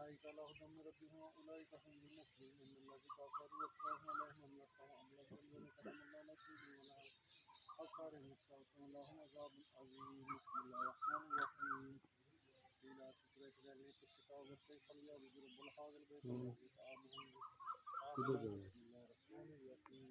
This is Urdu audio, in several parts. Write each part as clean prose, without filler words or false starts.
أولئك على هدى من ربهم وأولئك هم المفلحون الذين كفروا وكفروا عليهم أن يفتحوا أملا الذين كتم الله لكم ولا أبصارهم يستغفرون لهم عذاب عظيم بسم الله الرحمن الرحيم إلى سكرة ذلك الشتاء والصيف فليعبدوا رب هذا البيت الذي طعامهم بسم الله الرحمن الرحيم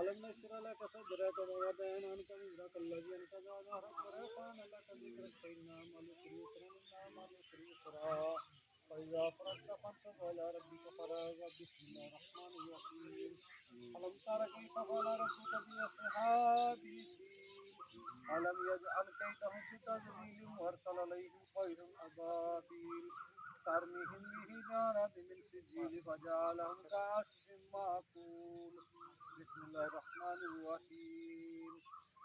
ألم نشرح لك صدرك ووضعنا عنك وزرك الذي أنقض ظهرك ورفعنا لك ذكرك فإن مع العسر يسرا إن مع العسر يسرا فإذا فرغت فانصب إلى ربك فراغ بسم الله الرحمن الرحيم ألم تر كيف فعل ربك بأصحاب الفيل ألم يجعل كيدهم في تضليل وأرسل عليهم طيرا أبابيل ترميهم بحجارة من سجيل فجعلهم كعصف مأكول بسم الله الرحمن الرحيم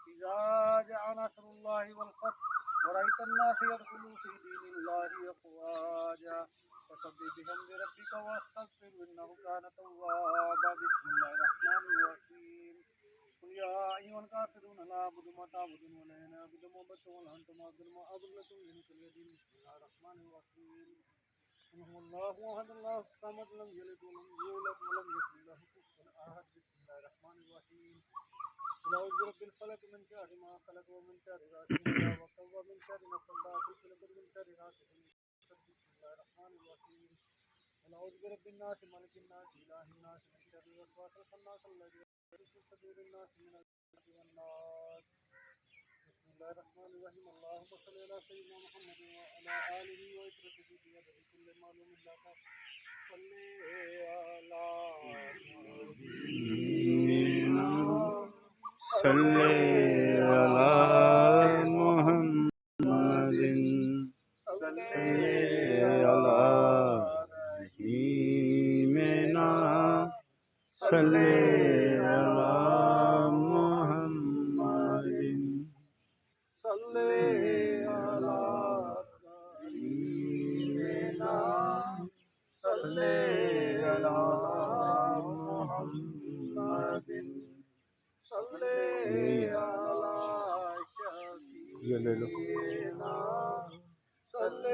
إذا جاء نصر الله والفتح ورأيت الناس يدخلون في دين الله أفواجا فسبح بحمد ربك واستغفر إنه كان توابا بسم الله الرحمن الرحيم قل يا أيها الكافرون لا أعبد ما تعبدون ولا أنا أعبد ما عبدتم ولا أنتم عابدون ما أعبد لكم دينكم ولي دين بسم الله الرحمن الرحيم قل هو الله أحد الله الصمد لم يلد ولم يولد ولم يكن له كفوا أحد بسم الله الرحمن الرحيم قل أعوذ برب الفلق من شر ما خلق ومن شر غاسق إذا وقب ومن شر النفاثات في العقد ومن شر حاسد بسم الله الرحمن الرحيم قل أعوذ برب الناس ملك الناس إله الناس من شر الوسواس الخناس الذي يوسوس في صدور الناس من الجنة والناس بسم الله الرحمن الرحيم اللهم صل على سيدنا محمد وعلى آله وعترته بيده كل معلوم لك صل على نبينا صل على محمد صل على رحيمنا صل على محمد صل على رحيمنا صل على محمد صل على شفيعنا صل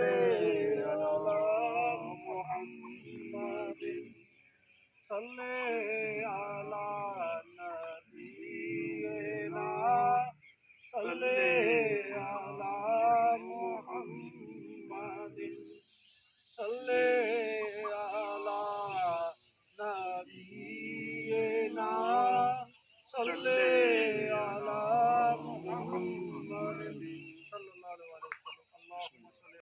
على محمد صل على نبينا صل على محمد صل